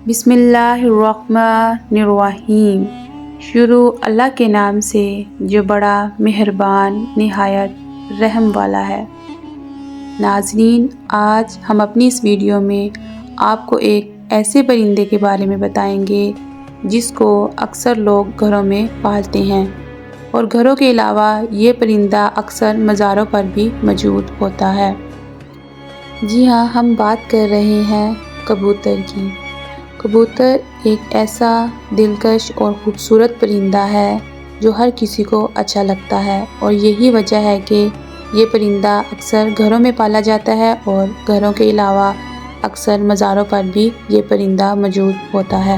بسم اللہ الرحمن الرحیم۔ شروع اللہ کے نام سے جو بڑا مہربان نہایت رحم والا ہے۔ ناظرین، آج ہم اپنی اس ویڈیو میں آپ کو ایک ایسے پرندے کے بارے میں بتائیں گے جس کو اکثر لوگ گھروں میں پالتے ہیں، اور گھروں کے علاوہ یہ پرندہ اکثر مزاروں پر بھی موجود ہوتا ہے۔ جی ہاں، ہم بات کر رہے ہیں کبوتر کی۔ کبوتر ایک ایسا دلکش اور خوبصورت پرندہ ہے جو ہر کسی کو اچھا لگتا ہے، اور یہی وجہ ہے کہ یہ پرندہ اکثر گھروں میں پالا جاتا ہے، اور گھروں کے علاوہ اکثر مزاروں پر بھی یہ پرندہ موجود ہوتا ہے۔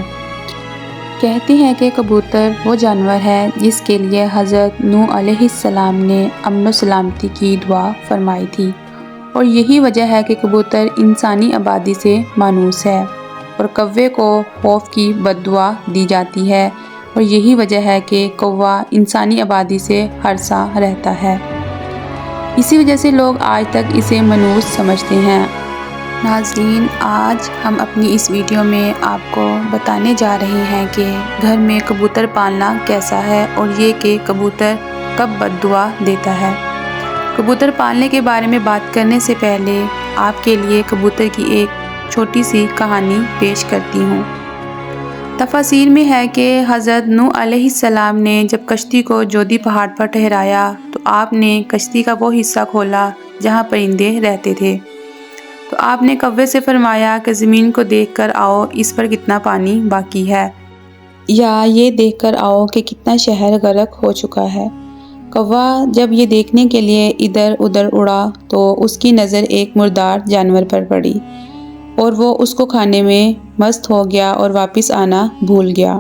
کہتے ہیں کہ کبوتر وہ جانور ہے جس کے لیے حضرت نوح علیہ السلام نے امن و سلامتی کی دعا فرمائی تھی، اور یہی وجہ ہے کہ کبوتر انسانی آبادی سے مانوس ہے، اور کوے کو خوف کی بد دعا دی جاتی ہے، اور یہی وجہ ہے کہ کوا انسانی آبادی سے ہرساں رہتا ہے۔ اسی وجہ سے لوگ آج تک اسے منحوس سمجھتے ہیں۔ ناظرین، آج ہم اپنی اس ویڈیو میں آپ کو بتانے جا رہے ہیں کہ گھر میں کبوتر پالنا کیسا ہے، اور یہ کہ کبوتر کب بد دعا دیتا ہے۔ کبوتر پالنے کے بارے میں بات کرنے سے پہلے آپ کے لیے کبوتر کی ایک چھوٹی سی کہانی پیش کرتی ہوں۔ تفاسیر میں ہے کہ حضرت نوح علیہ السلام نے جب کشتی کو جودی پہاڑ پر ٹھہرایا تو آپ نے کشتی کا وہ حصہ کھولا جہاں پرندے رہتے تھے، تو آپ نے کوے سے فرمایا کہ زمین کو دیکھ کر آؤ اس پر کتنا پانی باقی ہے، یا یہ دیکھ کر آؤ کہ کتنا شہر غرق ہو چکا ہے۔ کوا جب یہ دیکھنے کے لیے ادھر ادھر اڑا تو اس کی نظر ایک مردار جانور پر پڑی، اور وہ اس کو کھانے میں مست ہو گیا اور واپس آنا بھول گیا۔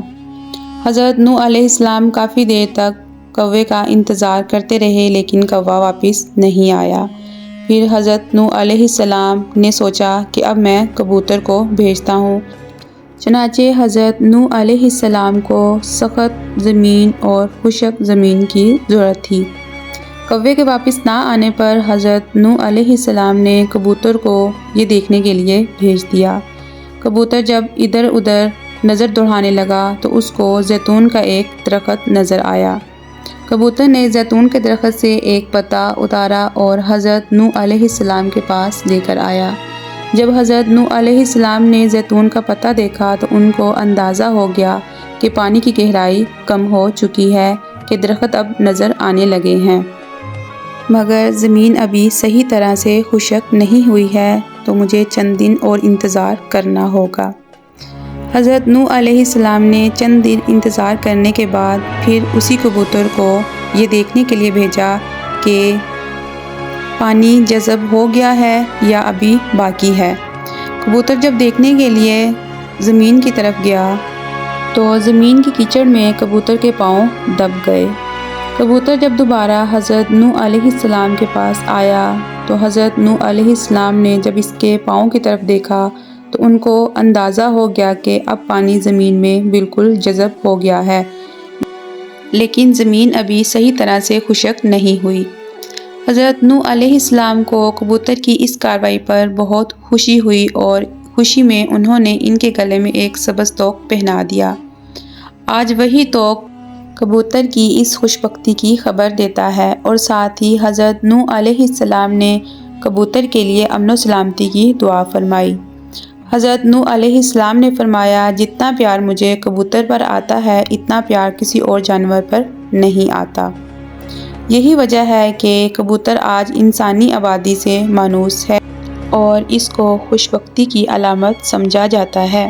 حضرت نوح علیہ السلام کافی دیر تک کوے کا انتظار کرتے رہے، لیکن کوا واپس نہیں آیا۔ پھر حضرت نوح علیہ السلام نے سوچا کہ اب میں کبوتر کو بھیجتا ہوں۔ چنانچہ حضرت نوح علیہ السلام کو سخت زمین اور خشک زمین کی ضرورت تھی۔ کوے کے واپس نہ آنے پر حضرت نوح علیہ السلام نے کبوتر کو یہ دیکھنے کے لیے بھیج دیا۔ کبوتر جب ادھر ادھر نظر دوڑانے لگا تو اس کو زیتون کا ایک درخت نظر آیا۔ کبوتر نے زیتون کے درخت سے ایک پتا اتارا اور حضرت نوح علیہ السلام کے پاس لے کر آیا۔ جب حضرت نوح علیہ السلام نے زیتون کا پتا دیکھا تو ان کو اندازہ ہو گیا کہ پانی کی گہرائی کم ہو چکی ہے، کہ درخت اب نظر آنے لگے ہیں، مگر زمین ابھی صحیح طرح سے خشک نہیں ہوئی ہے، تو مجھے چند دن اور انتظار کرنا ہوگا۔ حضرت نوح علیہ السلام نے چند دن انتظار کرنے کے بعد پھر اسی کبوتر کو یہ دیکھنے کے لیے بھیجا کہ پانی جذب ہو گیا ہے یا ابھی باقی ہے۔ کبوتر جب دیکھنے کے لیے زمین کی طرف گیا تو زمین کی کیچڑ میں کبوتر کے پاؤں دب گئے۔ کبوتر جب دوبارہ حضرت نوح علیہ السلام کے پاس آیا تو حضرت نوح علیہ السلام نے جب اس کے پاؤں کی طرف دیکھا تو ان کو اندازہ ہو گیا کہ اب پانی زمین میں بالکل جذب ہو گیا ہے، لیکن زمین ابھی صحیح طرح سے خشک نہیں ہوئی۔ حضرت نوح علیہ السلام کو کبوتر کی اس کارروائی پر بہت خوشی ہوئی، اور خوشی میں انہوں نے ان کے گلے میں ایک سبز توق پہنا دیا۔ آج وہی توق کبوتر کی اس خوش بختی کی خبر دیتا ہے، اور ساتھ ہی حضرت نوح علیہ السلام نے کبوتر کے لیے امن و سلامتی کی دعا فرمائی۔ حضرت نوح علیہ السلام نے فرمایا، جتنا پیار مجھے کبوتر پر آتا ہے اتنا پیار کسی اور جانور پر نہیں آتا۔ یہی وجہ ہے کہ کبوتر آج انسانی آبادی سے مانوس ہے، اور اس کو خوش بختی کی علامت سمجھا جاتا ہے،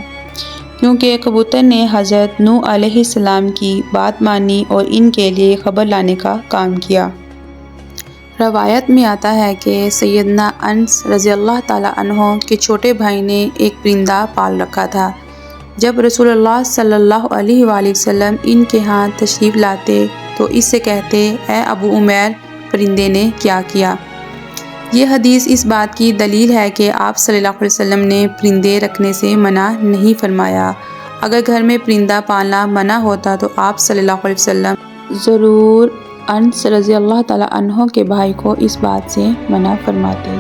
کیونکہ کبوتر نے حضرت نوح علیہ السلام کی بات مانی اور ان کے لیے خبر لانے کا کام کیا۔ روایت میں آتا ہے کہ سیدنا انس رضی اللہ تعالیٰ عنہ کے چھوٹے بھائی نے ایک پرندہ پال رکھا تھا۔ جب رسول اللہ صلی اللہ علیہ وآلہ وسلم ان کے ہاں تشریف لاتے تو اس سے کہتے، اے ابو عمیر، پرندے نے کیا کیا؟ یہ حدیث اس بات کی دلیل ہے کہ آپ صلی اللہ علیہ وسلم نے پرندے رکھنے سے منع نہیں فرمایا۔ اگر گھر میں پرندہ پالنا منع ہوتا تو آپ صلی اللہ علیہ وسلم ضرور انس رضی اللہ تعالیٰ عنہ کے بھائی کو اس بات سے منع فرماتے۔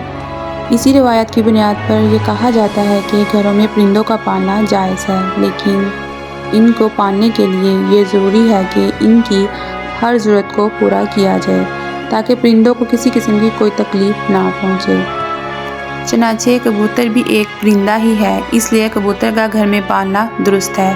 اسی روایت کی بنیاد پر یہ کہا جاتا ہے کہ گھروں میں پرندوں کا پالنا جائز ہے، لیکن ان کو پالنے کے لیے یہ ضروری ہے کہ ان کی ہر ضرورت کو پورا کیا جائے تاکہ پرندوں کو کسی قسم کی کوئی تکلیف نہ پہنچے۔ چنانچہ کبوتر بھی ایک پرندہ ہی ہے، اس لیے کبوتر کا گھر میں پالنا درست ہے۔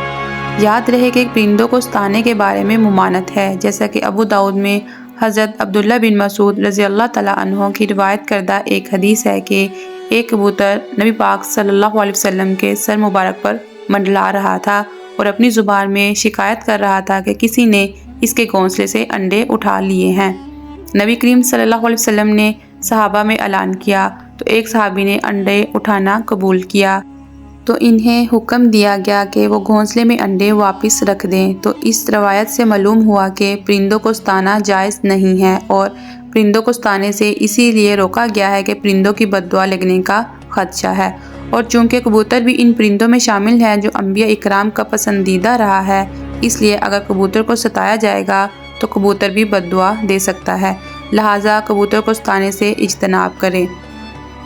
یاد رہے کہ پرندوں کو ستانے کے بارے میں ممانعت ہے، جیسا کہ ابو داؤد میں حضرت عبداللہ بن مسعود رضی اللہ تعالیٰ عنہ کی روایت کردہ ایک حدیث ہے کہ ایک کبوتر نبی پاک صلی اللہ علیہ وسلم کے سر مبارک پر منڈلا رہا تھا اور اپنی زبان میں شکایت کر رہا تھا کہ کسی نے اس کے گھونسلے سے انڈے اٹھا لیے ہیں۔ نبی کریم صلی اللہ علیہ وسلم نے صحابہ میں اعلان کیا تو ایک صحابی نے انڈے اٹھانا قبول کیا تو انہیں حکم دیا گیا کہ وہ گھونسلے میں انڈے واپس رکھ دیں۔ تو اس روایت سے معلوم ہوا کہ پرندوں کو ستانا جائز نہیں ہے، اور پرندوں کو ستانے سے اسی لیے روکا گیا ہے کہ پرندوں کی بد دعا لگنے کا خدشہ ہے، اور چونکہ کبوتر بھی ان پرندوں میں شامل ہے جو انبیاء اکرام کا پسندیدہ رہا ہے، اس لیے اگر کبوتر کو ستایا جائے گا تو کبوتر بھی بد دعا دے سکتا ہے، لہٰذا کبوتر کو ستانے سے اجتناب کریں۔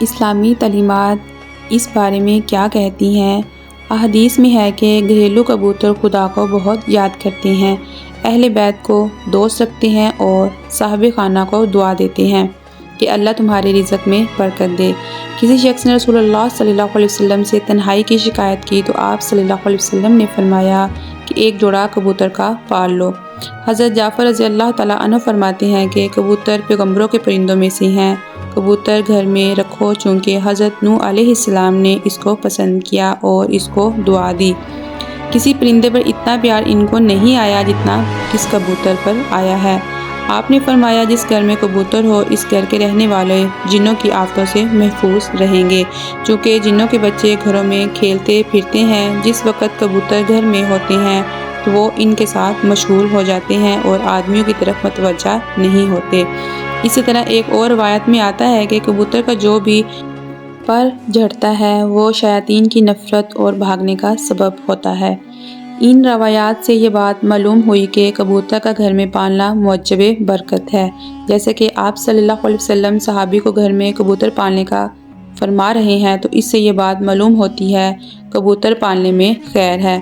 اسلامی تعلیمات اس بارے میں کیا کہتی ہیں؟ احادیث میں ہے کہ گھریلو کبوتر خدا کو بہت یاد کرتے ہیں، اہل بیت کو دوست رکھتے ہیں اور صاحب خانہ کو دعا دیتے ہیں کہ اللہ تمہارے رزق میں برکت دے۔ کسی شخص نے رسول اللہ صلی اللہ علیہ وسلم سے تنہائی کی شکایت کی تو آپ صلی اللہ علیہ وسلم نے فرمایا کہ ایک جوڑا کبوتر کا پال لو۔ حضرت جعفر رضی اللہ تعالیٰ عنہ فرماتے ہیں کہ کبوتر پیغمبروں کے پرندوں میں سے ہیں، کبوتر گھر میں رکھو چونکہ حضرت نوح علیہ السلام نے اس کو پسند کیا اور اس کو دعا دی۔ کسی پرندے پر اتنا پیار ان کو نہیں آیا جتنا اس کبوتر پر آیا ہے۔ آپ نے فرمایا جس گھر میں کبوتر ہو اس گھر کے رہنے والے جنوں کی آفتوں سے محفوظ رہیں گے، چونکہ جنوں کے بچے گھروں میں کھیلتے پھرتے ہیں، جس وقت کبوتر گھر میں ہوتے ہیں تو وہ ان کے ساتھ مشغول ہو جاتے ہیں اور آدمیوں کی طرف متوجہ نہیں ہوتے۔ اسی طرح ایک اور روایت میں آتا ہے کہ کبوتر کا جو بھی پر جھڑتا ہے وہ شیاطین کی نفرت اور بھاگنے کا سبب ہوتا ہے۔ ان روایات سے یہ بات معلوم ہوئی کہ کبوتر کا گھر میں پالنا موجب برکت ہے، جیسے کہ آپ صلی اللہ علیہ وسلم صحابی کو گھر میں کبوتر پالنے کا فرما رہے ہیں، تو اس سے یہ بات معلوم ہوتی ہے کبوتر پالنے میں خیر ہے۔